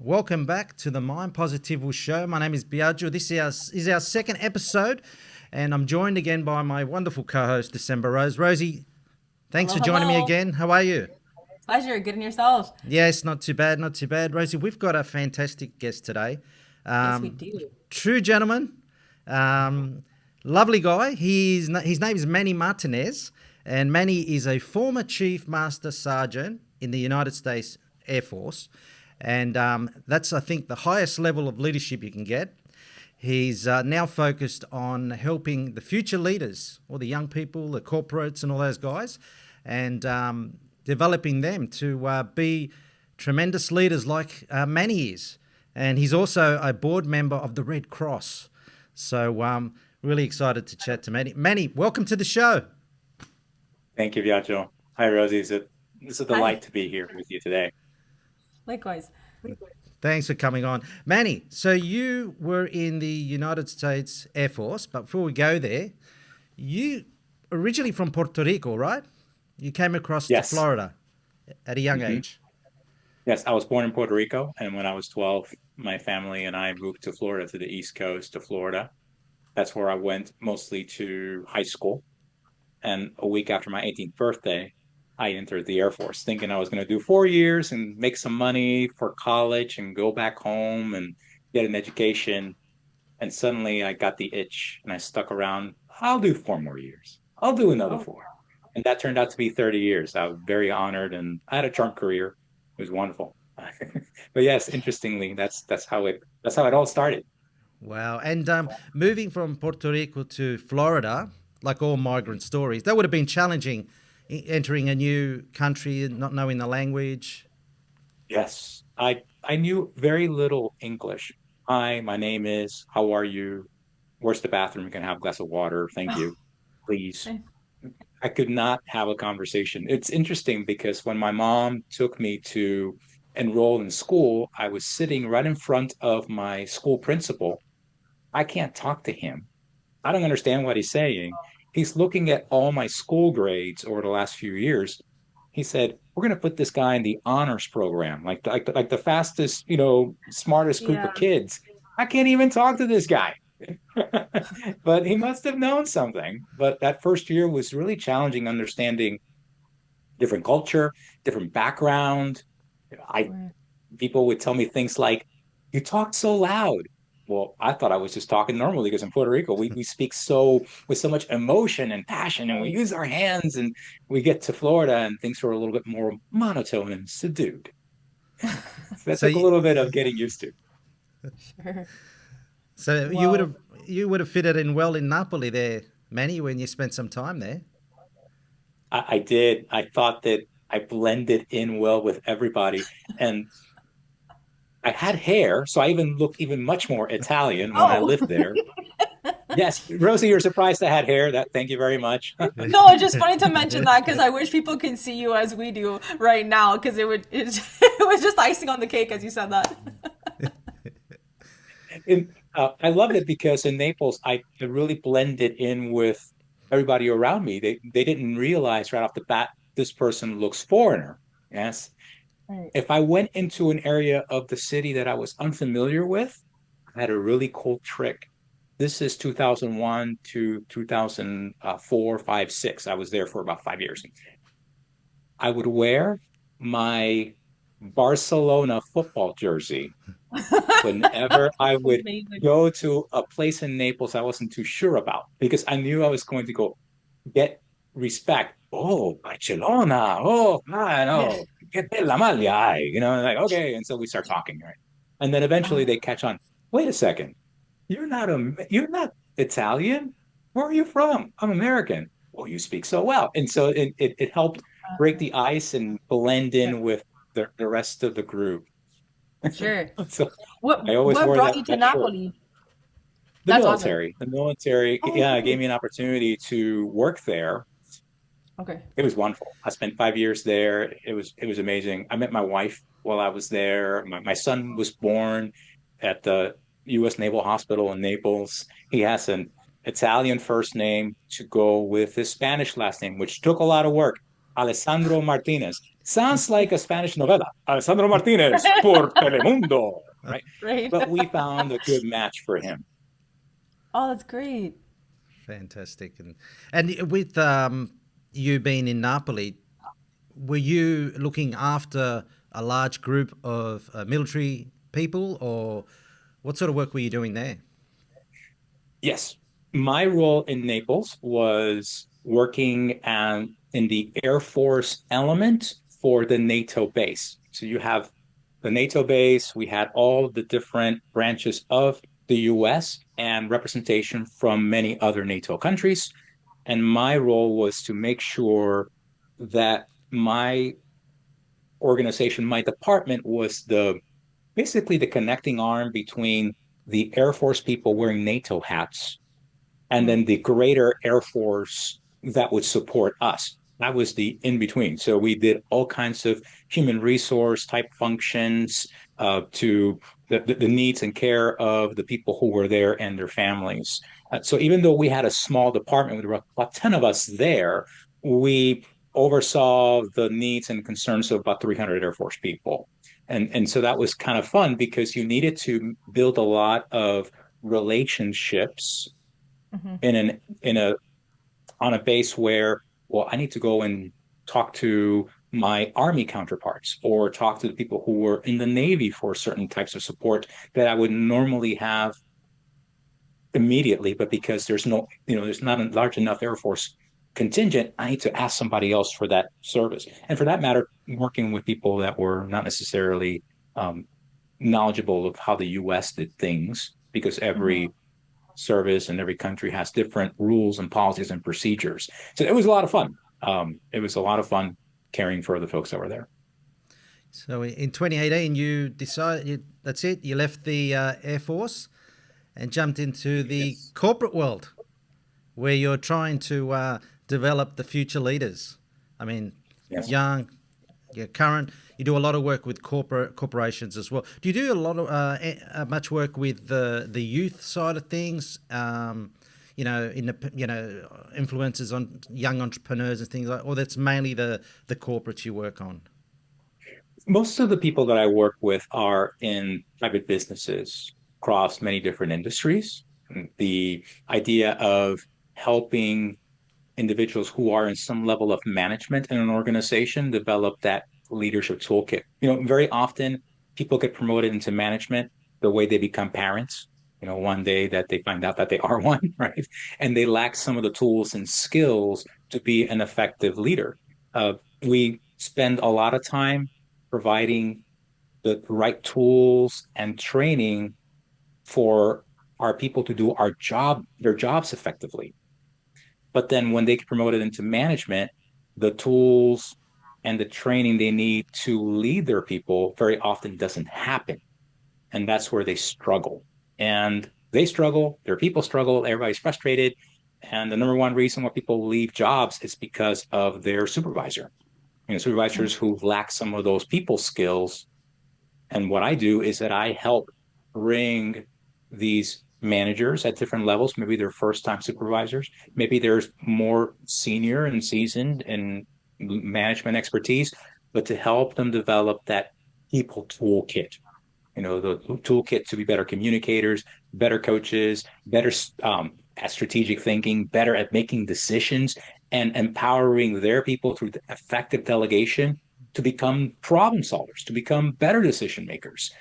Welcome back to the Mindpositivo Show. My name is Biagio. This is our second episode, and I'm joined again by my wonderful co-host, December Rose. Rosie, thanks Hello, for joining me hello. again. How are you? Pleasure. Good in yourself. Yes, not too bad, not too bad. Rosie, we've got a fantastic guest today. Yes, we Um, do. True gentleman, um, lovely guy. His name is Manny Martinez, and Manny is a former Chief Master Sergeant in the United States Air Force, and that's, I think, the highest level of leadership you can get. He's now focused on helping the future leaders, or the young people, the corporates, and all those guys, and developing them to be tremendous leaders like Manny is. And he's also a board member of the Red Cross. So really excited to chat to Manny. Manny, welcome to the show. Thank you, Biagio. Hi, Rosie. It's a Hi. delight to be here with you today. Likewise. Thanks for coming on. Manny, so you were in the United States Air Force, but before we go there, you originally from Puerto Rico, right? You came across to Yes. Florida at a young hmm age. Yes, I was born in Puerto Rico, and when I was 12, my family and I moved to Florida, to the East Coast of Florida. That's where I went mostly to high school. And a week after my 18th birthday, I entered the Air Force, thinking I was going to do 4 years and make some money for college and go back home and get an education. And suddenly I got the itch and I stuck around. I'll do 4 more years. I'll do another Oh, four. And that turned out to be 30 years. I was very honored and I had a charmed career. It was wonderful. But yes, interestingly, that's how it all started. Wow. And moving from Puerto Rico to Florida, like all migrant stories, that would have been challenging entering a new country and not knowing the language. Yes. I knew very little English. Hi, my name is, how are you? Where's the bathroom? Can I have a glass of water? Thank you. Please. okay. I could not have a conversation. It's interesting because when my mom took me to enroll in school, I was sitting right in front of my school principal. I can't talk to him. I don't understand what he's saying. He's looking at all my school grades over the last few years. He said, "We're going to put this guy in the honors program, like the fastest, smartest group Yeah. of kids." I can't even talk to this guy. But he must have known something. But that first year was really challenging understanding different culture, different background. I Right. People would tell me things like, "You talk so loud." Well, I thought I was just talking normally because in Puerto Rico we speak so with so much emotion and passion and we Right. use our hands and we get to Florida and things are a little bit more monotone and subdued. So that So took a you, little bit of getting used to. Sure. so Well, you would have fitted in well in Napoli there, Manny, when you spent some time there. I did. I thought that I blended in well with everybody. And I had hair, so I even looked even much more Italian when I oh, lived there. Yes, Rosie, you're surprised I had hair. That thank you very much. no, it's just funny to mention that because I wish people can see you as we do right now because it was just icing on the cake as you said that. I loved it because in Naples, I really blended in with everybody around me. They didn't realize right off the bat this person looks foreigner. Yes, Right. if I went into an area of the city that I was unfamiliar with, I had a really cool trick. This is 2001 to 2004, 5, 6. I was there for about 5 years. I would wear my Barcelona football jersey whenever I would Amazing. go to a place in Naples I wasn't too sure about because I knew I was going to go get respect. Oh, Barcelona. Oh, man. Yeah. Oh, get la maglia. Like, okay. And so we start talking, right? And then eventually Oh, they catch on. Wait a second. You're not Italian? Where are you from? I'm American. Well, you speak so well. And so it helped break the ice and blend yeah. in with the rest of the group. Sure. So What I always what wore brought that you to that shirt. Napoli? The That's awesome. military. The military, Oh, yeah, gave nice. me an opportunity to work there. Okay. It was wonderful. I spent 5 years there. It was amazing. I met my wife while I was there. My son was born at the U.S. Naval Hospital in Naples. He has an Italian first name to go with his Spanish last name, which took a lot of work. Alessandro Martinez. Sounds like a Spanish novela. Alessandro Martinez por Telemundo, right? Right. But we found a good match for him. Oh, that's great. Fantastic. And with you being in Napoli, were you looking after a large group of military people, or what sort of work were you doing there? Yes, my role in Naples was working in the Air Force element for the NATO base. So you have the NATO base, we had all the different branches of the US and representation from many other NATO countries. And my role was to make sure that my organization, my department was the basically the connecting arm between the Air Force people wearing NATO hats and then the greater Air Force that would support us. That was the in between. So we did all kinds of human resource type functions to the needs and care of the people who were there and their families. So even though we had a small department with about 10 of us there, we oversaw the needs and concerns of about 300 Air Force people. And so that was kind of fun because you needed to build a lot of relationships in a on a base where, well, I need to go and talk to my army counterparts or talk to the people who were in the Navy for certain types of support that I would normally have immediately, but because there's not a large enough Air Force contingent, I need to ask somebody else for that service. And for that matter, working with people that were not necessarily knowledgeable of how the US did things, because every service and every country has different rules and policies and procedures. So it was a lot of fun. It was a lot of fun caring for the folks that were there. So in 2018, you decided that's it. You left the Air Force and jumped into the corporate world, where you're trying to develop the future leaders. I mean, young, current. You do a lot of work with corporations as well. Do you do a lot of much work with the youth side of things? Influences on young entrepreneurs and things like, or that's mainly the corporates you work on. Most of the people that I work with are in private businesses across many different industries. The idea of helping individuals who are in some level of management in an organization develop that leadership toolkit. Very often people get promoted into management the way they become parents. One day that they find out that they are one, right? And they lack some of the tools and skills to be an effective leader. We spend a lot of time providing the right tools and training for our people to do their jobs effectively. But then when they get promoted into management, the tools and the training they need to lead their people very often doesn't happen. And that's where they struggle. And they struggle, their people struggle, everybody's frustrated. And the number one reason why people leave jobs is because of their supervisor. Supervisors who lack some of those people skills. And what I do is that I help bring these managers at different levels. Maybe they're first-time supervisors. Maybe there's more senior and seasoned and management expertise, but to help them develop that people toolkit. The toolkit to be better communicators, better coaches, better at strategic thinking, better at making decisions, and empowering their people through the effective delegation to become problem solvers, to become better decision makers,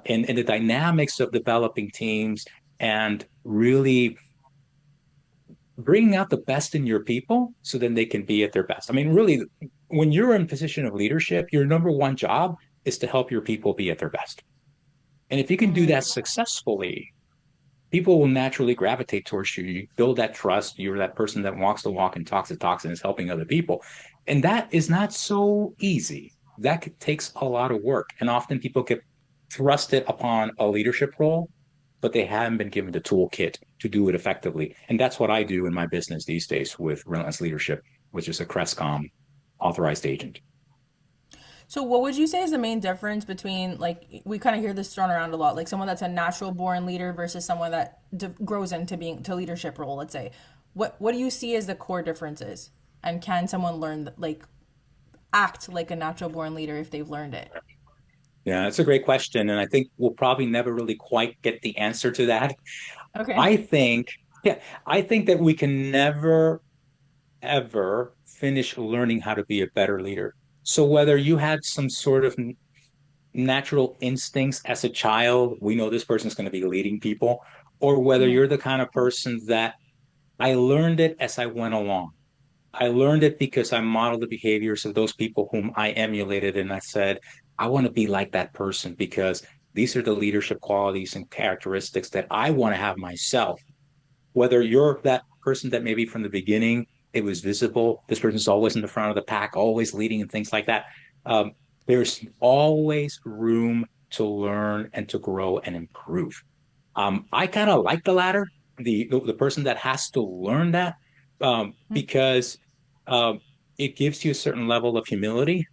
in the dynamics of developing teams and really bringing out the best in your people so then they can be at their best. I mean, really, when you're in a position of leadership, your number one job is to help your people be at their best. And if you can do that successfully, people will naturally gravitate towards you. You build that trust. You're that person that walks the walk and talks the talks and is helping other people. And that is not so easy. That takes a lot of work. And often people get thrusted upon a leadership role, but they haven't been given the toolkit to do it effectively. And that's what I do in my business these days with Relentless Leadership, which is a CRESCOM authorized agent. So what would you say is the main difference between, like, we kind of hear this thrown around a lot, like someone that's a natural born leader versus someone that grows into being to leadership role, let's say. What do you see as the core differences? And can someone learn, like, act like a natural born leader if they've learned it? Yeah, that's a great question. And I think we'll probably never really quite get the answer to that. Okay. I think, yeah, I think that we can never, ever finish learning how to be a better leader. So whether you had some sort of natural instincts as a child, we know this person's going to be leading people, or whether Mhm. you're the kind of person that I learned it as I went along. I learned it because I modeled the behaviors of those people whom I emulated. And I said, I want to be like that person because these are the leadership qualities and characteristics that I want to have myself. Whether you're that person that maybe from the beginning it was visible, this person's always in the front of the pack, always leading and things like that. Um, there's always room to learn and to grow and improve. I kind of like the latter, the person that has to learn that, because um, it gives you a certain level of humility.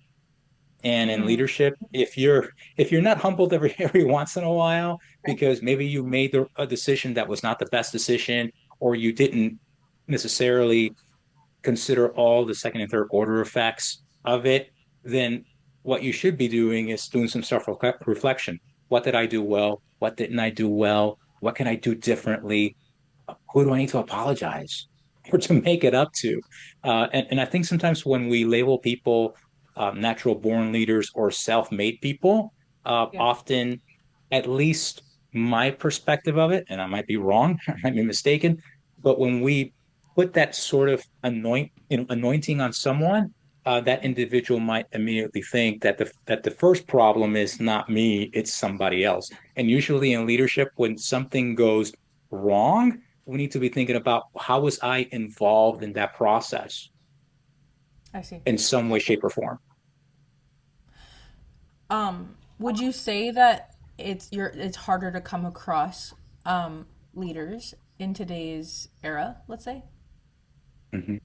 And in Mm-hmm. leadership, if you're not humbled every once in a while because maybe you made a decision that was not the best decision, or you didn't necessarily consider all the second and third order effects of it, then what you should be doing is doing some self reflection. What did I do well? What didn't I do well? What can I do differently? Who do I need to apologize or to make it up to? And I think sometimes when we label people natural born leaders or self made people, Yeah. often, at least my perspective of it, and I might be wrong, I might be mistaken, but when we put that sort of anointing on someone, that individual might immediately think that the first problem is not me, it's somebody else. And usually in leadership, when something goes wrong, we need to be thinking about how was I involved in that process I see. in some way, shape, or form. Would you say that it's harder to come across leaders in today's era, let's say? Mhm.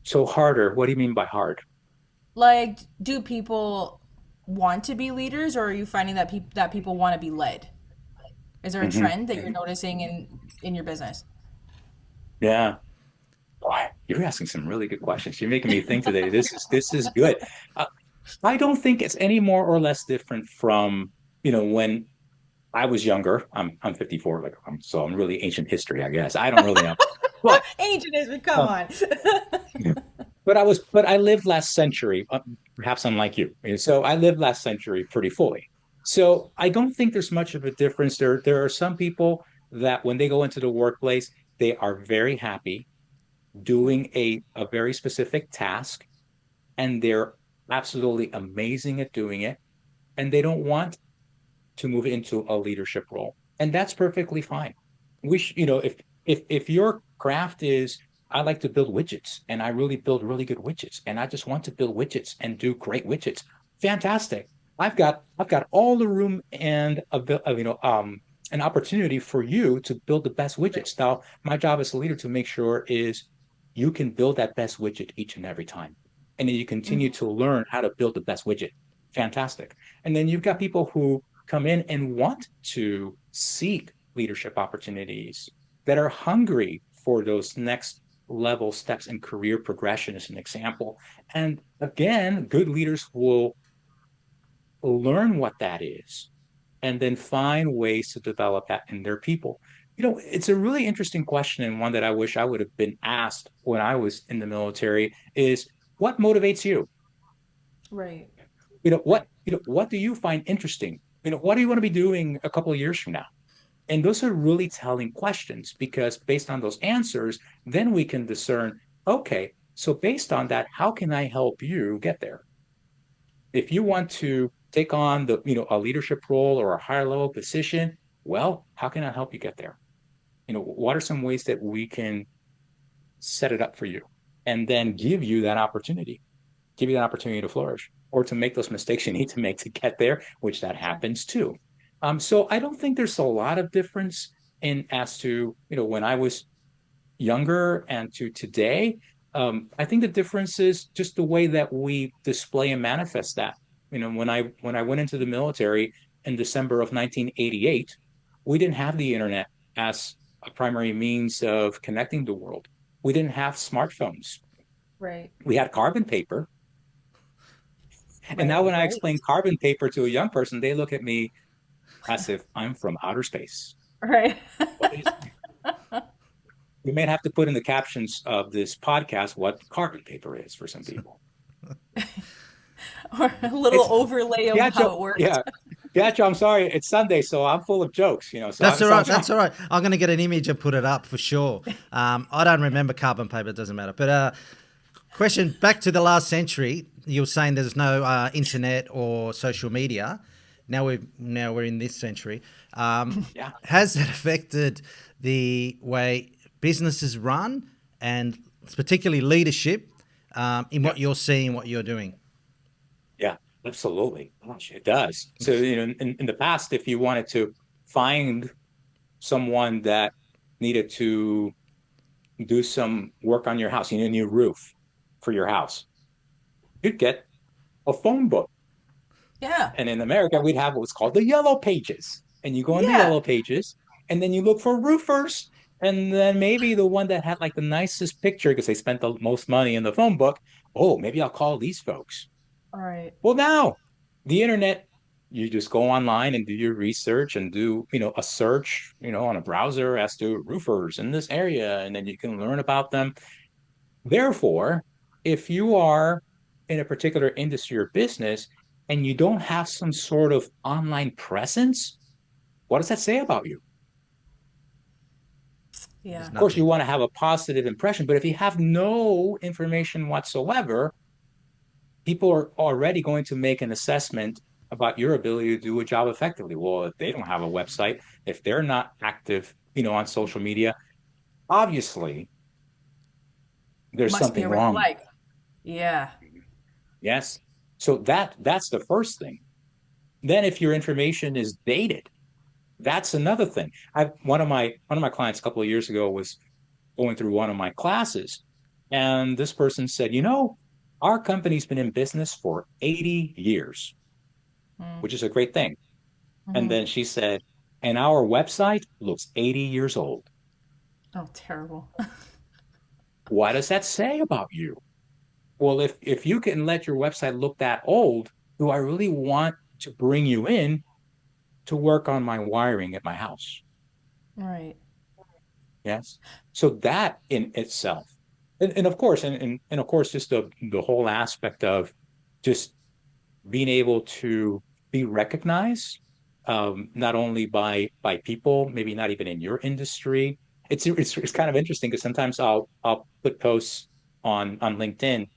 So harder, what do you mean by hard? Like, do people want to be leaders, or are you finding that people want to be led? Is there a Hmm. trend that you're noticing in your business? Yeah. Boy, you're asking some really good questions. You're making me think today. This is good. Uh, I don't think it's any more or less different from, when I was younger. I'm 54, like so I'm really ancient history, I guess. I don't really know. But Ancient, come uh, on. but I lived last century, perhaps unlike you. So I lived last century pretty fully. So I don't think there's much of a difference. There are some people that when they go into the workplace, they are very happy doing a very specific task, and they're absolutely amazing at doing it, and they don't want to move into a leadership role, and that's perfectly fine. If your craft is, I like to build widgets, and I really build really good widgets, and I just want to build widgets and do great widgets, fantastic. I've got all the room and an opportunity for you to build the best widgets. Now, my job as a leader to make sure is you can build that best widget each and every time, and then you continue to learn how to build the best widget. Fantastic. And then you've got people who come in and want to seek leadership opportunities, that are hungry for those next level steps in career progression, as an example. And again, good leaders will learn what that is and then find ways to develop that in their people. It's a really interesting question, and one that I wish I would have been asked when I was in the military is, what motivates you? Right. What do you find interesting? What do you want to be doing a couple of years from now? And those are really telling questions, because based on those answers, then we can discern, okay, so based on that, how can I help you get there? If you want to take on a leadership role or a higher level position, well, how can I help you get there? What are some ways that we can set it up for you and then give you that opportunity to flourish or to make those mistakes you need to make to get there, which that happens too. So I don't think there's a lot of difference in as to, when I was younger and to today. I think the difference is just the way that we display and manifest that. When I went into the military in December of 1988, we didn't have the internet as a primary means of connecting the world. We didn't have smartphones. Right. We had carbon paper. And now Right. when I Right. explain carbon paper to a young person, they look at me as if I'm from outer space. Right. What is We may have to put in the captions of this podcast what carbon paper is for some people. Or a little It's overlay of Piaggio, how it worked. yeah, Piaggio. I'm sorry, it's Sunday, so I'm full of jokes. So That's I'm all so I'm right. trying. That's all right. I'm going to get an image and put it up for sure. I don't remember carbon paper. It doesn't matter. But question back to the last century. You were saying there's no internet or social media. Now we're in this century. Yeah, Has that affected the way businesses run and particularly leadership in yeah, what you're seeing, what you're doing? yeah, absolutely. Gosh, it does. So in the past, if you wanted to find someone that needed to do some work on your house, you need a new roof for your house, you'd get a phone book. Yeah. And in America, we'd have what's called the yellow pages. And you go in the Yeah. yellow pages and then you look for roofers. And then maybe the one that had like the nicest picture because they spent the most money in the phone book. Oh, maybe I'll call these folks. All right. Well, now the internet, you just go online and do your research and do, a search, on a browser as to roofers in this area. And then you can learn about them. Therefore, if you are in a particular industry or business and you don't have some sort of online presence, what does that say about you? Yeah. There's Of course, you nothing. want to have a positive impression, but if you have no information whatsoever, people are already going to make an assessment about your ability to do a job effectively. Well, if they don't have a website, if they're not active, on social media, obviously there's Must be something a red wrong. flag. Yeah. Yes. So that's the first thing. Then if your information is dated, that's another thing. I one of my clients a couple of years ago was going through one of my classes, and this person said, our company's been in business for 80 years, Mm. which is a great thing. And Hmm. then she said, and our website looks 80 years old. Oh, terrible. What does that say about you? Well, if you can let your website look that old, do I really want to bring you in to work on my wiring at my house? Right. Yes. So that in itself, and of course, and of course, just the whole aspect of just being able to be recognized, not only by people, maybe not even in your industry. It's kind of interesting because sometimes I'll put posts on LinkedIn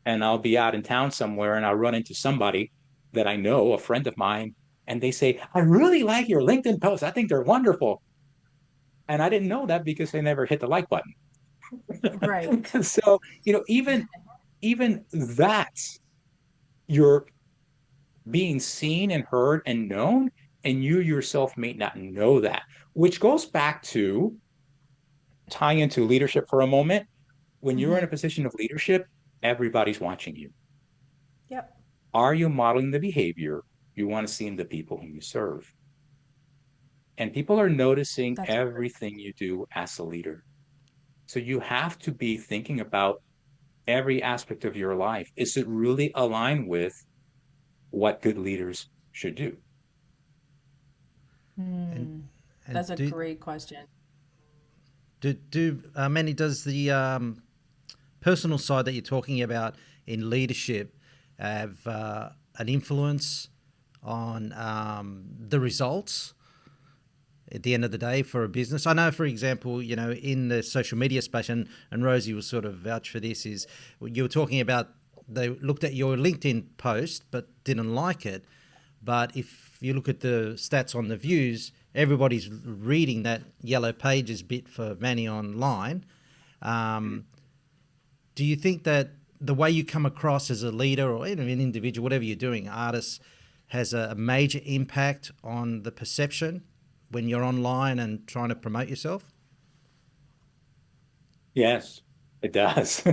and I'll be out in town somewhere and I'll run into somebody that I know, a friend of mine, and they say, I really like your LinkedIn posts. I think they're wonderful. And I didn't know that because they never hit the like button. Right. So, even that, you're being seen and heard and known, and you yourself may not know that, which goes back to tying into leadership for a moment. When you're in Hmm. a position of leadership, everybody's watching you. Yep. Are you modeling the behavior you want to see in the people whom you serve? And people are noticing That's great. everything you do as a leader. So you have to be thinking about every aspect of your life. Is it really aligned with what good leaders should do? And Hmm. and That's a do great question. Manny, does the personal side that you're talking about in leadership have an influence on the results at the end of the day for a business? I know, for example, in the social media space, and Rosie will sort of vouch for this, is you were talking about they looked at your LinkedIn post but didn't like it. But if you look at the stats on the views, everybody's reading that yellow pages bit for Manny online. Um, do you think that the way you come across as a leader or even an individual, whatever you're doing, artist, has a major impact on the perception when you're online and trying to promote yourself? Yes, it does.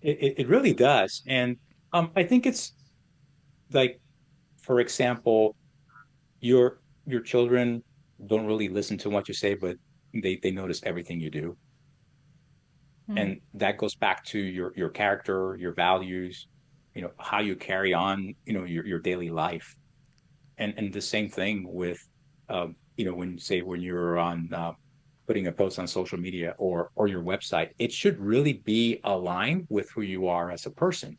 It really does. And I think it's like, for example, your children don't really listen to what you say, but they notice everything you do. And that goes back to your character, your values, how you carry on, your daily life. And the same thing with, when you're on putting a post on social media or your website, it should really be aligned with who you are as a person.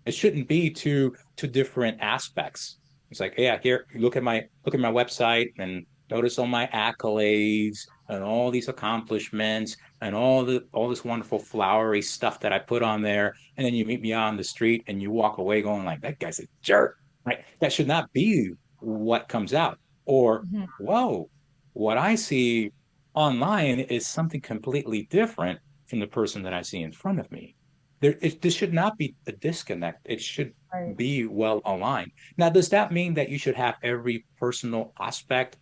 It shouldn't be two different aspects. It's like, yeah, here, look at my website and notice all my accolades and all these accomplishments and all this wonderful flowery stuff that I put on there. And then you meet me on the street and you walk away going like, that guy's a jerk. Right? That should not be what comes out. Or, Mhm. whoa, what I see online is something completely different from the person that I see in front of me. This should not be a disconnect. It should Right. be well aligned. Now, does that mean that you should have every personal aspect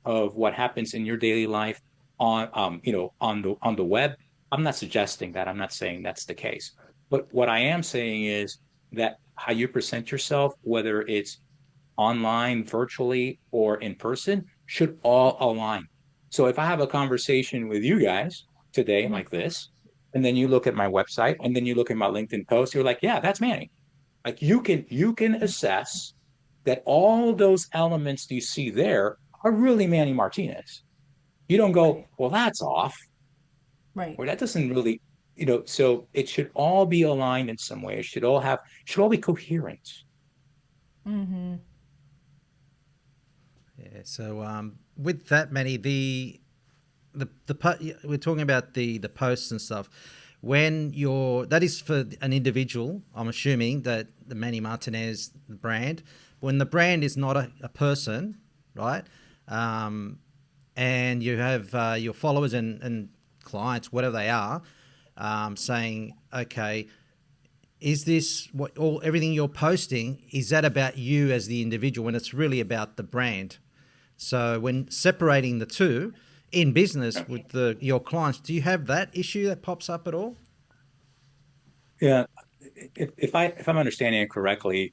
of what happens in your daily life on the web? I'm not suggesting that. I'm not saying that's the case. But what I am saying is that how you present yourself, whether it's online, virtually, or in person, should all align. So if I have a conversation with you guys today Mhm. like this, and then you look at my website and then you look at my LinkedIn post, you're like, yeah, that's Manny. Like you can assess that all those elements you see there are really Manny Martinez. You don't go, Right. well, that's off, Right. or that doesn't really, so it should all be aligned in some way. It should all be coherent. Mm-hmm. Yeah. So with that, Manny, we're talking about the posts and stuff. When that is for an individual, I'm assuming that the Manny Martinez brand, when the brand is not a person, right? Um, and you have your followers and clients, whatever they are, saying, okay, is this what all everything you're posting, is that about you as the individual when it's really about the brand? So when separating the two in business with your clients, do you have that issue that pops up at all? Yeah, if I'm understanding it correctly,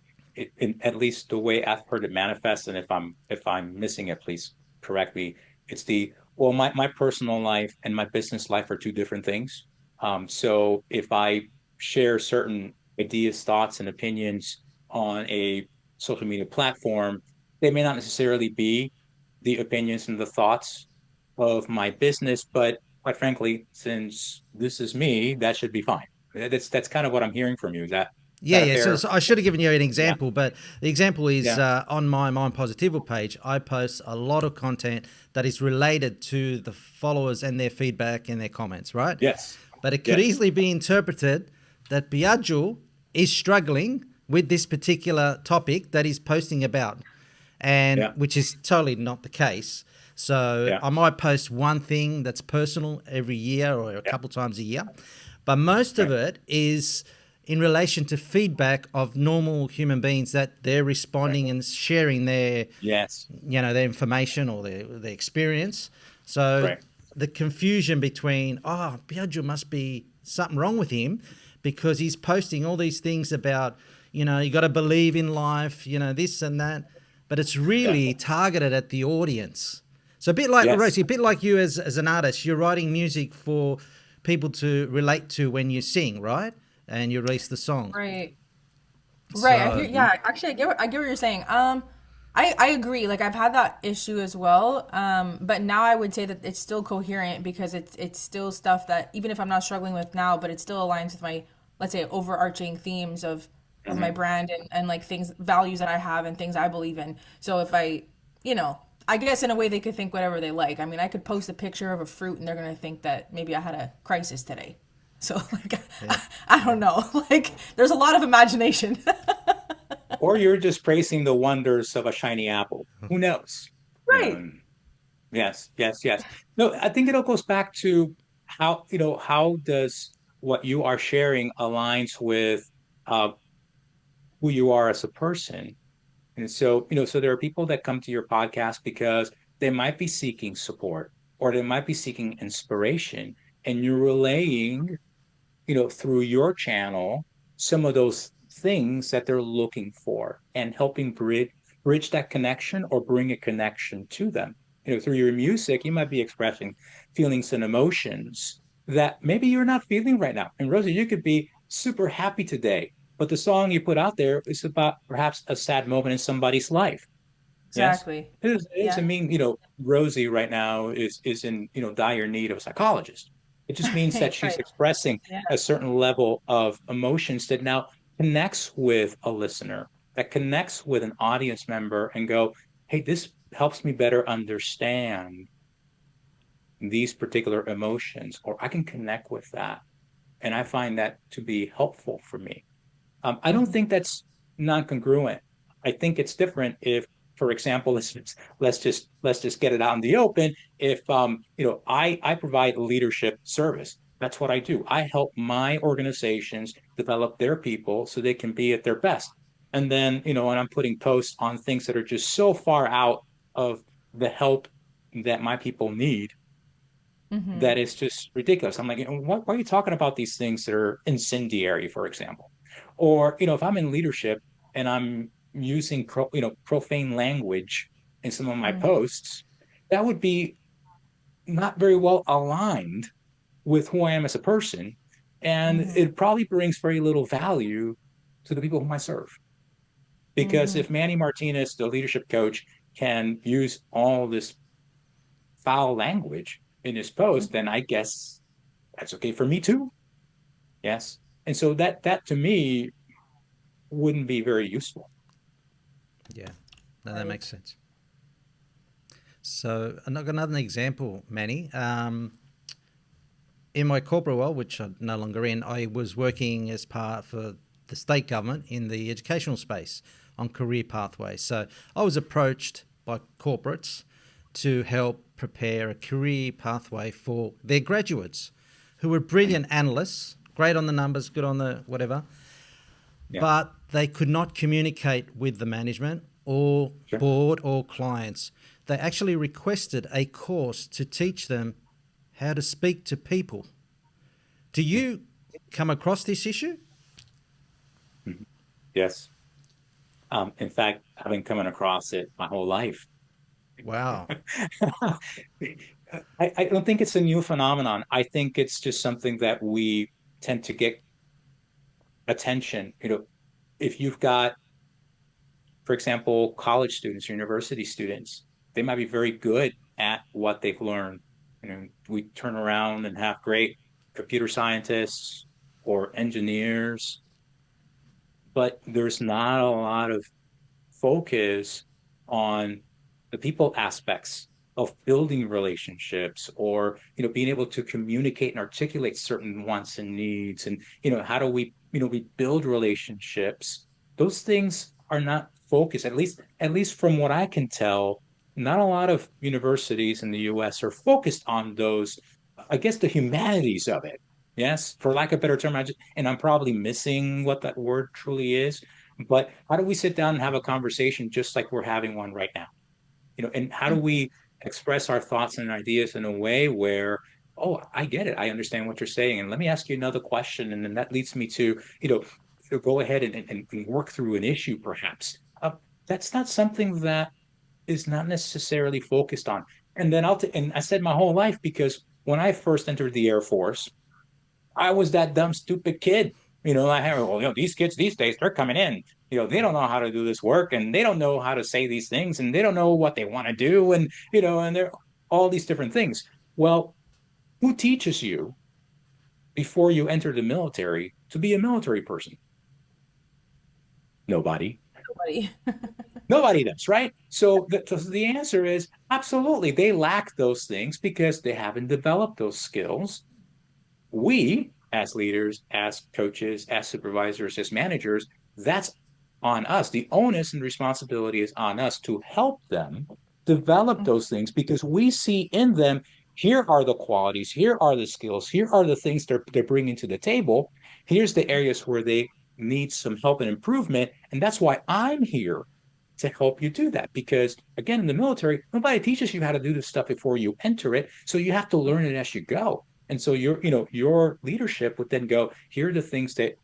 at least the way I've heard it manifest, and if I'm missing it, please correct me. It's well, my personal life and my business life are two different things. So if I share certain ideas, thoughts, and opinions on a social media platform, they may not necessarily be the opinions and the thoughts of my business, but quite frankly, since this is me, that should be fine. That's kind of what I'm hearing from you. Is that Yeah, a yeah. So, fair? so I should have given you an Yeah, example, but the example is yeah, on my Mindpositivo page. I post a lot of content that is related to the followers and their feedback and their comments, right? yes, But it could yes, easily be interpreted that Biagio is struggling with this particular topic that he's posting about, and yeah, which is totally not the case. So yeah, I might post one thing that's personal every year or a yeah, couple times a year, but most of right, it is in relation to feedback of normal human beings that they're right, responding and sharing yes, their information or their experience. So right, the confusion between, Biagio must be something wrong with him because he's posting all these things about, you got to believe in life, this and that, but it's yeah, really targeted at the audience. So a bit like yes, Rosie, a bit like you as an artist, you're writing music for people to relate to when you sing, right? And you release the song. Right. Right. I hear. So Yeah. Actually, I get what you're saying. I agree. Like I've had that issue as well. But now I would say that it's still coherent because it's still stuff that even if I'm not struggling with now, but it still aligns with my, let's say, overarching themes of my hmm, brand and like things, values that I have and things I believe in. So if I guess in a way they could think whatever they like. I mean, I could post a picture of a fruit and they're gonna think that maybe I had a crisis today. So like, yeah. I don't know. Like, there's a lot of imagination. or you're just praising the wonders of a shiny apple. Who knows? Right. And yes, yes, yes. No, I think it all goes back to how does what you are sharing aligns with uh, who you are as a person. And so there are people that come to your podcast because they might be seeking support or they might be seeking inspiration, and you're relaying, through your channel, some of those things that they're looking for and helping bridge that connection or bring a connection to them. Through your music, you might be expressing feelings and emotions that maybe you're not feeling right now. And Rosie, you could be super happy today, but the song you put out there is about perhaps a sad moment in somebody's life. Yes. Exactly. It Yeah. doesn't mean, Rosie right now is in, dire need of a psychologist. It just means that Right. she's Right. expressing Yeah. a certain level of emotions that now connects with a listener, that connects with an audience member and go, hey, this helps me better understand these particular emotions, or I can connect with that. And I find that to be helpful for me. I don't Hmm. think that's non-congruent. I think it's different if, for example, let's just get it out in the open. If I provide leadership service. That's what I do. I help my organizations develop their people so they can be at their best. And then, when I'm putting posts on things that are just so far out of the help that my people need, Hmm. that it's just ridiculous. I'm like, why are you talking about these things that are incendiary, for example? Or, if I'm in leadership and I'm using profane language in some of my Hmm. posts, that would be not very well aligned with who I am as a person. And Hmm. it probably brings very little value to the people whom I serve. Because Hmm. if Manny Martinez, the leadership coach, can use all this foul language in his post, then I guess that's okay for me too. Yes. And so that to me wouldn't be very useful. Yeah, no, that Right. makes sense. So I've got another example, Manny. In my corporate world, which I'm no longer in, I was working as part for the state government in the educational space on career pathways. So I was approached by corporates to help prepare a career pathway for their graduates who were brilliant analysts, great on the numbers, good on the whatever, Yeah, but they could not communicate with the management or sure. board or clients. They actually requested a course to teach them how to speak to people. Do Yeah. you come across this issue? Mhm. Yes. In fact, I've been coming across it my whole life. Wow. I don't think it's a new phenomenon. I think it's just something that we tend to get attention. If you've got, for example, college students, university students, they might be very good at what they've learned. We turn around and have great computer scientists or engineers, but there's not a lot of focus on the people aspects of building relationships, or being able to communicate and articulate certain wants and needs, and how do we build relationships. Those things are not focused, at least from what I can tell. Not a lot of universities in the US are focused on those, I guess, the humanities of it. Yes, for lack of a better term. And I'm probably missing what that word truly is, but how do we sit down and have a conversation just like we're having one right now? And how do Hmm. we express our thoughts and ideas in a way where, oh, I get it. I understand what you're saying. And let me ask you another question. And then that leads me to go ahead and work through an issue, perhaps. That's not something that is not necessarily focused on. And then and I said my whole life, because when I first entered the Air Force, I was that dumb, stupid kid. I have, well, these kids these days, they're coming in. They don't know how to do this work, and they don't know how to say these things, and they don't know what they want to do, and they're all these different things. Well, who teaches you before you enter the military to be a military person? Nobody. Nobody. Nobody does, right? So the answer is absolutely. They lack those things because they haven't developed those skills. We, as leaders, as coaches, as supervisors, as managers, that's on us. The onus and responsibility is on us to help them develop those things, because we see in them, here are the qualities, here are the skills, here are the things they're bringing to the table. Here's the areas where they need some help and improvement. And that's why I'm here to help you do that. Because again, in the military, nobody teaches you how to do this stuff before you enter it. So you have to learn it as you go. And so your leadership would then go, here are the things that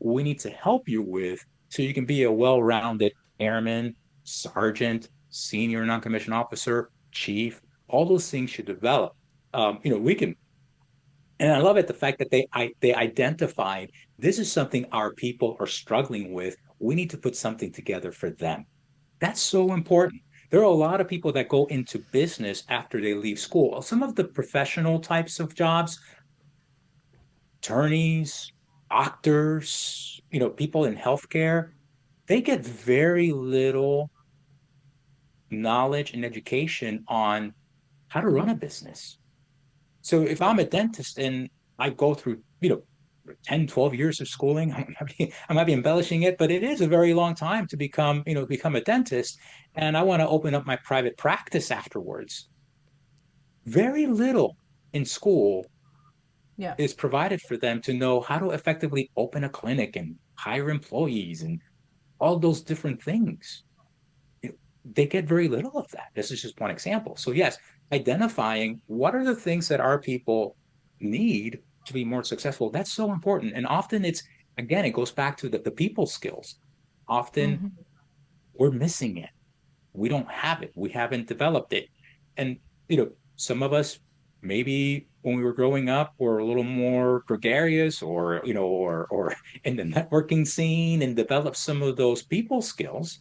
we need to help you with so you can be a well-rounded airman, sergeant, senior non-commissioned officer, chief. All those things should develop. We can And I love it, the fact that they identified this is something our people are struggling with. We need to put something together for them. That's so important. There are a lot of people that go into business after they leave school. Some of the professional types of jobs, attorneys, doctors, people in healthcare, they get very little knowledge and education on how to run a business. So if I'm a dentist and I go through, 10, 12 years of schooling, I might be embellishing it, but it is a very long time to become a dentist. And I want to open up my private practice afterwards. Very little in school Yeah. is provided for them to know how to effectively open a clinic and hire employees and all those different things. They get very little of that. This is just one example. So yes, identifying what are the things that our people need to be more successful, that's so important. And often again, it goes back to the people skills. Often Hmm. we're missing it. We don't have it. We haven't developed it. And, some of us, maybe when we were growing up, were a little more gregarious or in the networking scene and developed some of those people skills,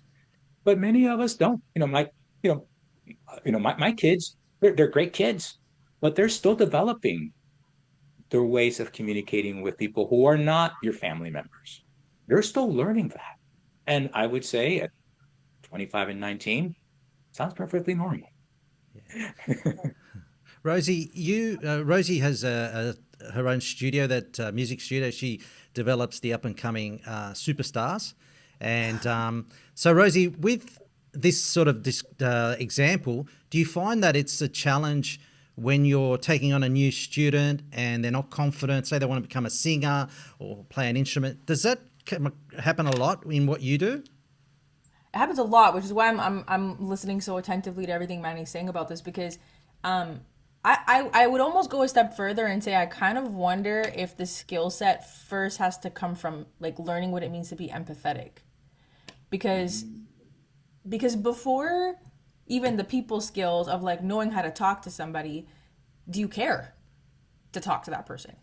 but many of us don't. You know, my kids, they're great kids, but they're still developing their ways of communicating with people who are not your family members. They're still learning that. And I would say at 25 and 19, sounds perfectly normal. Rosie has her own studio, that music studio. She develops the up and coming superstars, and so Rosie, with this sort of example, do you find that it's a challenge when you're taking on a new student and they're not confident? Say they want to become a singer or play an instrument. Does that happen a lot in what you do? It happens a lot, which is why I'm listening so attentively to everything Manny's saying about this because um I would almost go a step further and say I kind of wonder if the skill set first has to come from like learning what it means to be empathetic. Because before even the people skills of like knowing how to talk to somebody, do you care to talk to that person?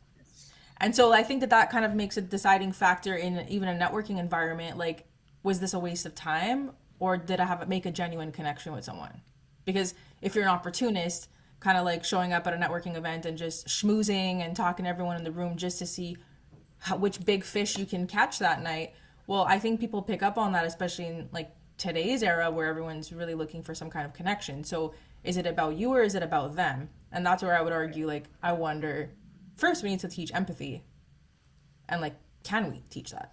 And so I think that that kind of makes a deciding factor in even a networking environment. Like, was this a waste of time, or did I have make a genuine connection with someone? Because if you're an opportunist, kind of like showing up at a networking event and just schmoozing and talking to everyone in the room just to see which big fish you can catch that night. Well, I think people pick up on that, especially in like today's era where everyone's really looking for some kind of connection. So is it about you or is it about them? And that's where I would argue, like, I wonder, first we need to teach empathy. And like, can we teach that?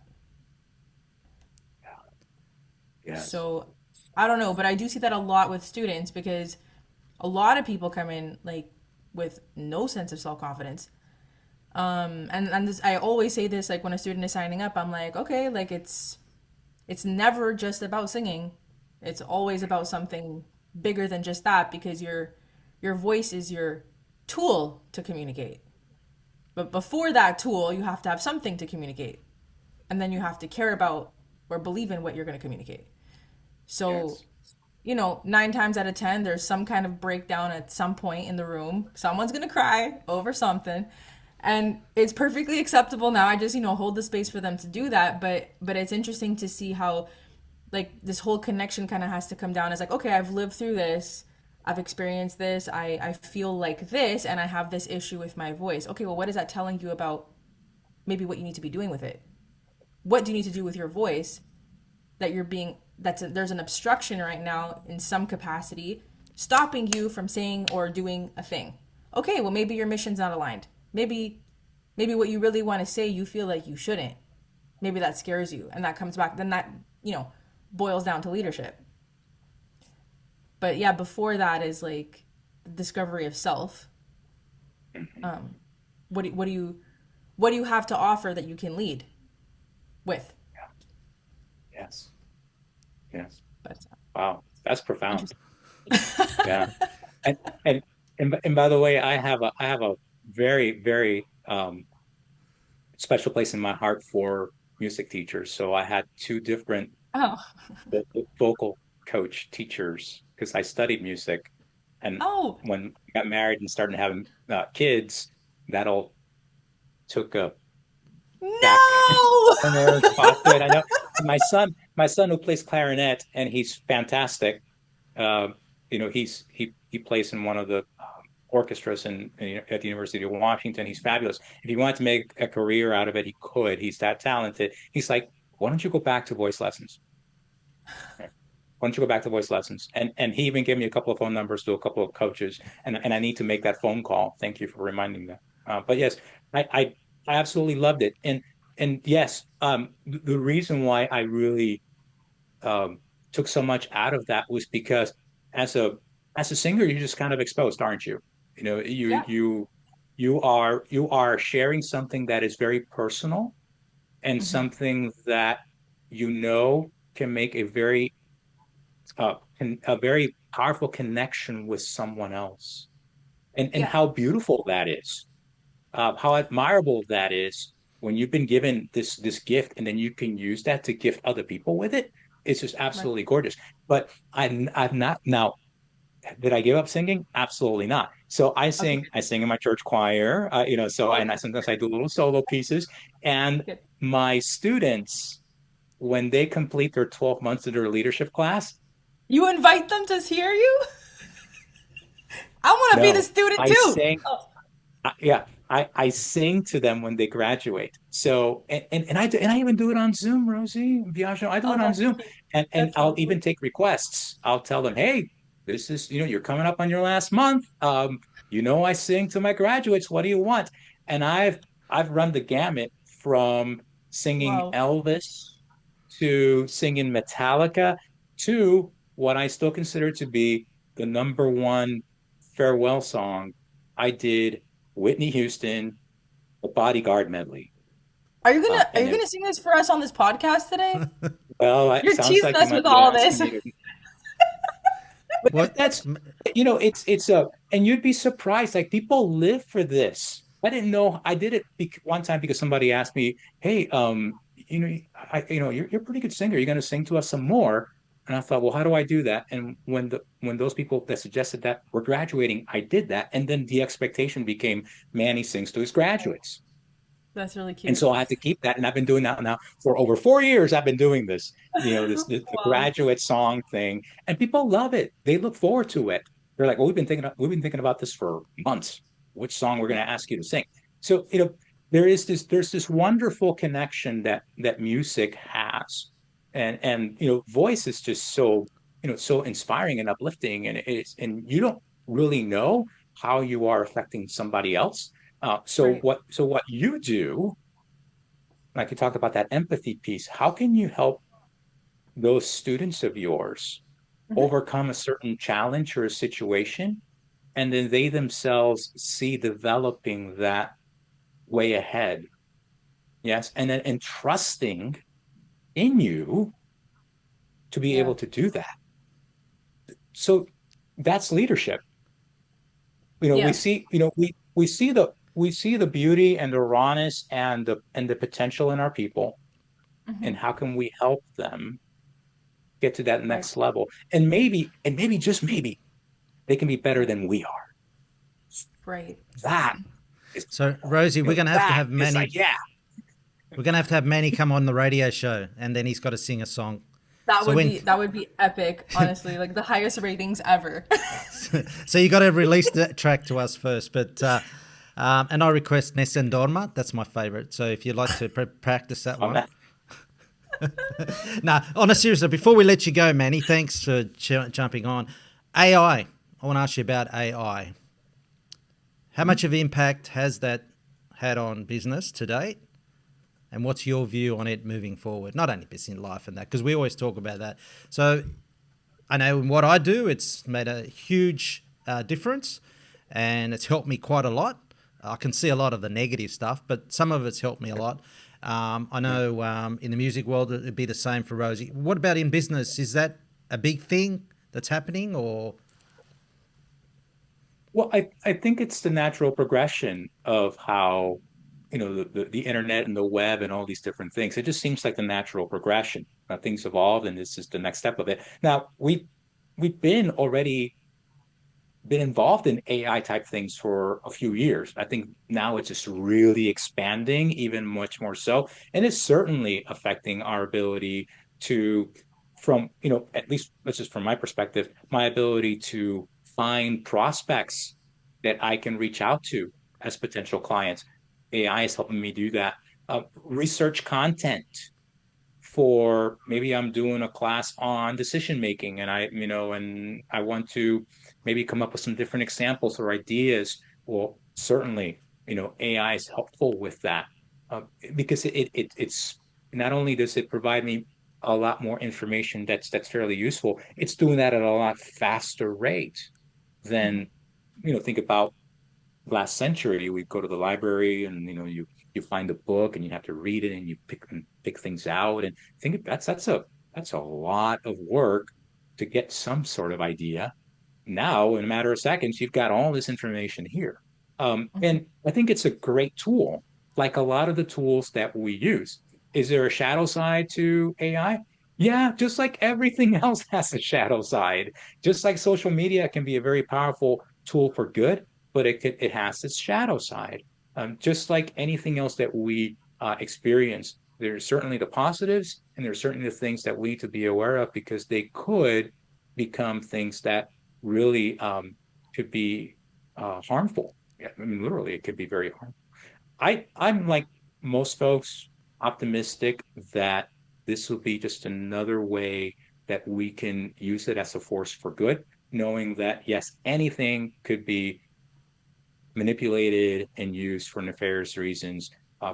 Yes. So I don't know, but I do see that a lot with students because a lot of people come in like with no sense of self-confidence. And this, I always say this, like when a student is signing up, I'm like, okay, like it's never just about singing. It's always about something bigger than just that because your voice is your tool to communicate. But before that tool, you have to have something to communicate. And then you have to care about or believe in what you're going to communicate. So, Yes. nine times out of 10, there's some kind of breakdown at some point in the room. Someone's going to cry over something. And it's perfectly acceptable now. I just, hold the space for them to do that. But it's interesting to see how, like, this whole connection kind of has to come down as, like, okay, I've lived through this. I've experienced this. I feel like this, and I have this issue with my voice. Okay, well, what is that telling you about maybe what you need to be doing with it? What do you need to do with your voice that you're being there's an obstruction right now in some capacity stopping you from saying or doing a thing. Okay, well maybe your mission's not aligned. Maybe what you really want to say you feel like you shouldn't. Maybe that scares you and that comes back then that, boils down to leadership. But yeah, before that is like the discovery of self. Um what do you have to offer that you can lead with? Yes. Yes. But Wow. That's profound. interesting. Yeah. And and and by the way, I have a very, very special place in my heart for music teachers. So I had two different Oh. vocal coach teachers because I studied music. And Oh. when I got married and started having kids, that all took a back No. corner spot to it. I know my son who plays clarinet, and he's fantastic. Uh, he plays in one of the orchestras at the University of Washington. He's fabulous. If he wanted to make a career out of it, he could. He's that talented. He's like, why don't you go back to voice lessons? Why don't you go back to voice lessons? And he even gave me a couple of phone numbers to a couple of coaches, and I need to make that phone call. Thank you for reminding me. But yes, I absolutely loved it, and yes, the reason why I really took so much out of that was because as a singer, you're just kind of exposed, aren't you? You know, Yeah. you are sharing something that is very personal and Hmm. something that can make a very powerful connection with someone else, and Yeah. how beautiful that is, how admirable that is when you've been given this gift and then you can use that to gift other people with it. It's just Right. absolutely gorgeous. But I've not now. Did I give up singing? Absolutely not. So Okay. I sing in my church choir, and Okay. sometimes I do little solo pieces. And Good. my students, when they complete their 12 months of their leadership class, You invite them to hear you? I want to be the no, student I too. sing. Oh, Yeah, I sing to them when they graduate. So and I even do it on Zoom, Rosie Biagio. I do oh, it on that's Zoom, cute. and That's I'll lovely. even take requests. I'll tell them, hey, this is you're coming up on your last month. I sing to my graduates. What do you want? And I've run the gamut from singing Wow. Elvis to singing Metallica to what I still consider to be the number one farewell song. I did Whitney Houston, the Bodyguard medley. Are And you it, gonna sing this for us on this podcast today? well, it You're sounds teasing like you us might with be all asking this. me to. But What? that's, it's and you'd be surprised. Like people live for this. I didn't know. I did it one time because somebody asked me, "Hey, you're a pretty good singer. You're going to sing to us some more." And I thought, well, how do I do that? And when those people that suggested that were graduating, I did that, and then the expectation became Manny sings to his graduates. That's really And cute. so I had to keep that. And I've been doing that now for over 4 years. I've been doing this, this the Wow. graduate song thing, and people love it. They look forward to it. They're like, well, we've been thinking about this for months. Which song we're going Yeah. to ask you to sing? So, there's this wonderful connection that music has. And voice is just so, so inspiring and uplifting. And you don't really know how you are affecting somebody else. Right. So what you do, like you talked about that empathy piece, how can you help those students of yours Hmm. overcome a certain challenge or a situation, and then they themselves see developing that way ahead? Yes, and trusting in you to be Yeah. able to do that. So that's leadership. We Yeah. see, we see the beauty and the rawness and the potential in our people, Hmm. and how can we help them get to that Right. next level? And maybe just maybe they can be better Right. than we are. Right. That is, So, Rosie, we're going to that have is like, Manny. yeah. We're going to have Manny come on the radio show, and then he's got to sing a song. That So would when, be epic, honestly. Like the highest ratings ever. so you got to release the track to us first. But and I request Nesen Dorma. That's my favorite. So if you'd like to practice that On one. that. Now, on a serious note, before we let you go, Manny, thanks for jumping on. AI. I want to ask you about AI. How much of impact has that had on business to date? And what's your view on it moving forward? Not only business in life and that, because we always talk about that. So I know in what I do, it's made a huge difference, and it's helped me quite a lot. I can see a lot of the negative stuff, but some of it's helped me a lot. I know in the music world it'd be the same for Rosie. What about in business? Is that a big thing that's happening, or Well, I think it's the natural progression of how, the internet and the web and all these different things. It just seems like the natural progression. Things evolved, and this is the next step of it. Now, we've been already been involved in AI type things for a few years. I think now it's just really expanding even much more so. And it's certainly affecting our ability to, from, at least this is from my perspective, my ability to find prospects that I can reach out to as potential clients. AI is helping me do that. Research content for maybe I'm doing a class on decision making and and I want to maybe come up with some different examples or ideas. Well, certainly, AI is helpful with that uh, because it's not only does it provide me a lot more information that's fairly useful, it's doing that at a lot faster rate Mhm. than, think about last century. We'd go to the library and you find a book and you have to read it and you pick things out and think that's a lot of work to get some sort of idea. Now in a matter of seconds you've got all this information here. Mhm. And I think it's a great tool, like a lot of the tools that we use. Is there a shadow side to AI? Yeah, just like everything else has a shadow side. Just like social media can be a very powerful tool for good, but it has its shadow side. Just like anything else that we experience, there's certainly the positives and there's certainly the things that we need to be aware of because they could become things that really could be harmful. Yeah, I mean, literally, it could be very harmful. I'm like most folks, optimistic that this will be just another way that we can use it as a force for good, knowing that yes, anything could be manipulated and used for nefarious reasons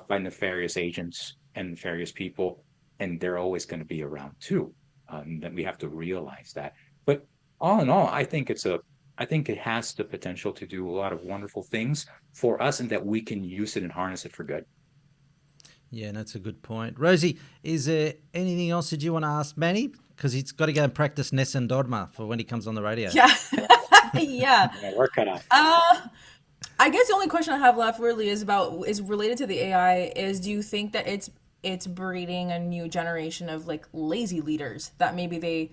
by nefarious agents and nefarious people, and they're always going to be around too. That we have to realize that. But all in all, I think it has the potential to do a lot of wonderful things for us, and that we can use it and harness it for good. Yeah, that's a good point. Rosie, is there anything else that you want to ask Manny? Because he's got to go and practice Nessun Dorma for when he comes on the radio. Yeah. Yeah. Yeah, we're cut off. Uh, I guess the only question I have left really is related to the AI is do you think that it's breeding a new generation of like lazy leaders that maybe they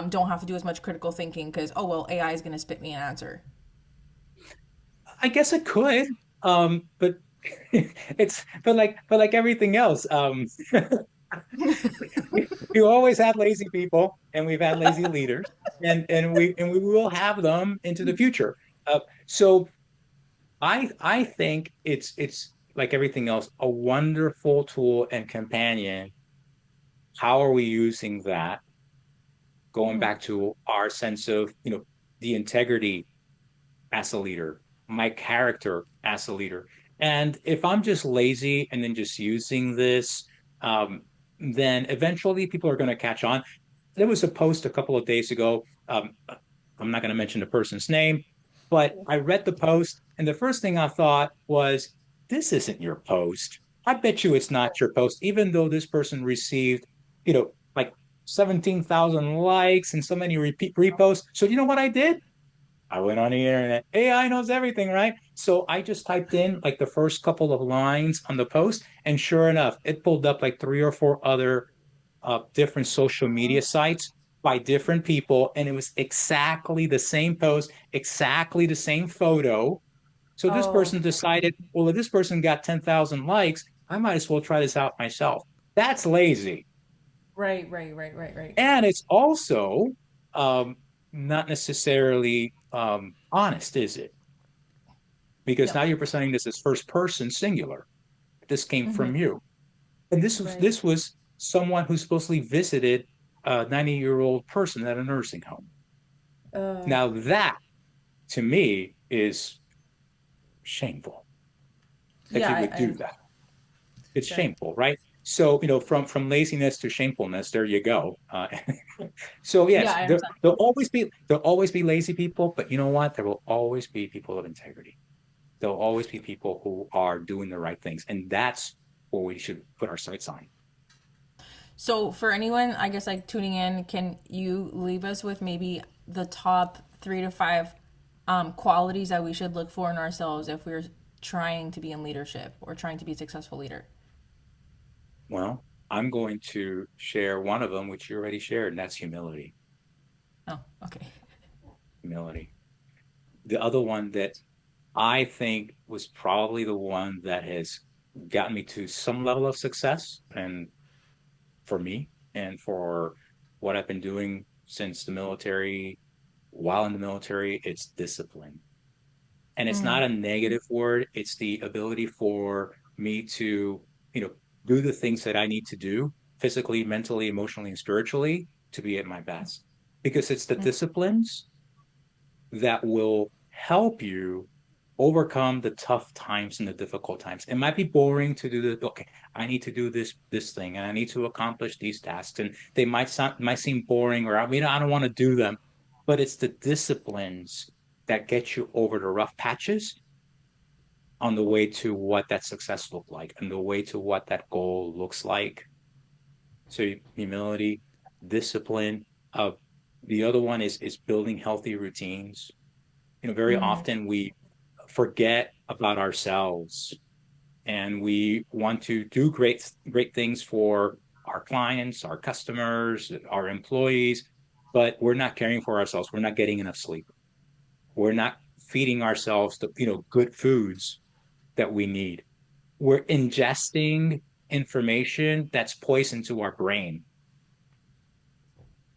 don't have to do as much critical thinking because oh well AI is going to spit me an answer. I guess it could, but but like everything else, we always had lazy people and we've had lazy leaders and we will have them into the future. So I think it's like everything else, a wonderful tool and companion. How are we using that? Going Mhm. back to our sense of, the integrity as a leader, my character as a leader. And if I'm just lazy and then just using this, then eventually people are going to catch on. There was a post a couple of days ago. I'm not going to mention the person's name, but I read the post, and the first thing I thought was, this isn't your post. I bet you it's not your post, even though this person received, like 17,000 likes and so many repeat reposts. So, you know what I did? I went on the internet. AI knows everything, right? So I just typed in like the first couple of lines on the post, and sure enough, it pulled up like three or four other different social media sites by different people, and it was exactly the same post, exactly the same photo. So this Oh, person decided, well, if this person got 10,000 likes, I might as well try this out myself. That's lazy. right. And it's also um, not necessarily honest, is it? Because No. now you're presenting this as first person singular. This came Hmm. from you. And this was Right. this was someone who supposedly visited a 90-year-old person at a nursing home. Uh, Now that to me is shameful that yeah, you would I do that. It's sure. shameful, right? So, from laziness to shamefulness, there you go. So Yeah, yes, I there understand. there'll always be lazy people, but you know what? There will always be people of integrity. There'll always be people who are doing the right things, and that's what we should put our sights on. So for anyone, I guess like tuning in, can you leave us with maybe the top 3 to 5 qualities that we should look for in ourselves if we're trying to be in leadership or trying to be a successful leader? Well, I'm going to share one of them, which you already shared, and that's humility. Oh, okay. Humility. the other one that I think was probably the one that has gotten me to some level of success, and for me and for what I've been doing since the military, while in the military, it's discipline. And it's not Mm, a negative word, it's the ability for me to, you know, do the things that I need to do physically, mentally, emotionally, and spiritually to be at my best. Because it's the mm, disciplines that will help you overcome the tough times and the difficult times. It might be boring to do the okay, I need to do this thing and I need to accomplish these tasks. And they might seem boring, or I mean I don't want to do them, but it's the disciplines that get you over the rough patches on the way to what that success looked like and the way to what that goal looks like. So humility, discipline. Uh, the other one is building healthy routines. Very mm, often we forget about ourselves and we want to do great things for our clients, our customers, our employees, but we're not caring for ourselves. We're not getting enough sleep. We're not feeding ourselves the good foods that we need. We're ingesting information that's poison to our brain.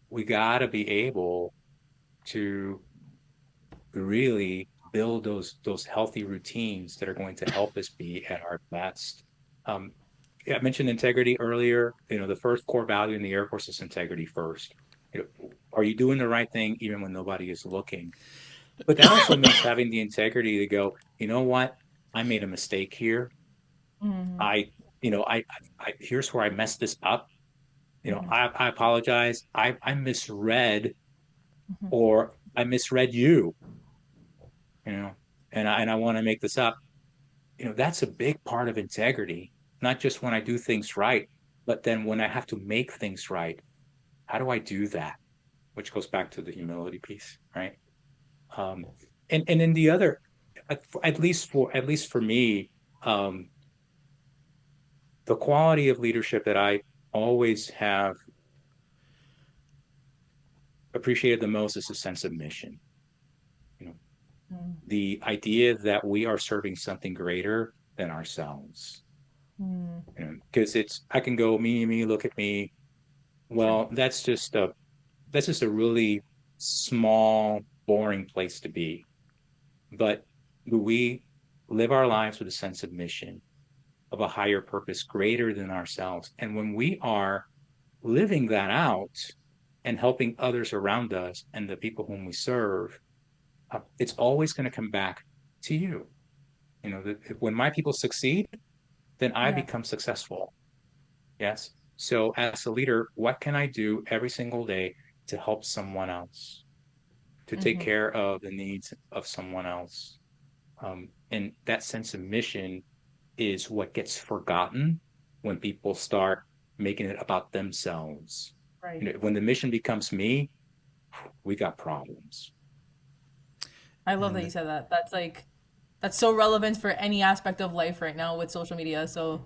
We got to be able to really build those healthy routines that are going to help us be at our best. Um, yeah, I mentioned integrity earlier. The first core value in the Air Force is integrity first. Are you doing the right thing even when nobody is looking? But that also means having the integrity to go, you know what? I made a mistake here. mm, I, here's where I messed this up. mm, I apologize. I misread, mm, or I misread you, you know, and I want to make this up. That's a big part of integrity, not just when I do things right, but then when I have to make things right. How do I do that? Which goes back to the humility piece, right? Um, and then the other, at least for me, um, the quality of leadership that I always have appreciated the most is a sense of mission. You know, mm, the idea that we are serving something greater than ourselves. mm. Because I can go me, me, look at me. True. Well, that's just a really small, boring place to be. But we live our lives with a sense of mission, of a higher purpose greater than ourselves. And when we are living that out and helping others around us and the people whom we serve, it's always going to come back to you. When my people succeed, then I Yeah. become successful. Yes. So as a leader, what can I do every single day to help someone else, to take Hmm. care of the needs of someone else? And that sense of mission is what gets forgotten when people start making it about themselves. Right. When the mission becomes me, we got problems. I love that you And said that. That's so relevant for any aspect of life right now with social media. So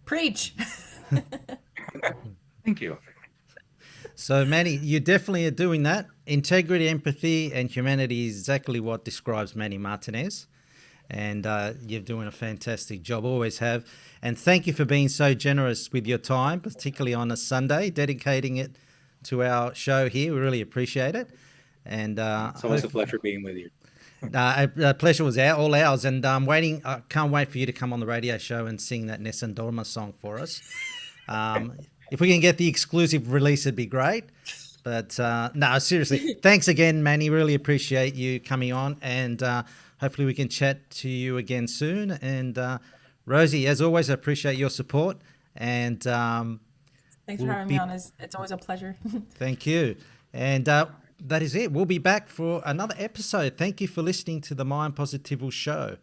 preach. Thank you. so, Manny, you definitely are doing that. Integrity, empathy, and humanity is exactly what describes Manny Martinez. And you're doing a fantastic job, always have. And thank you for being so generous with your time, particularly on a Sunday, dedicating it to our show here. We really appreciate it. And It's always a pleasure being with you. a pleasure was all ours. And I can't wait for you to come on the radio show and sing that Nessun Dorma song for us. Um, if we can get the exclusive release, it'd be great. But no, seriously, thanks again, Manny. Really appreciate you coming on, and hopefully we can chat to you again soon. And Rosie, as always, I appreciate your support, and Thanks for we'll having me be. on. It's always a pleasure. Thank you, and that is it. We'll be back for another episode. Thank you for listening to the Mind Positivo Show.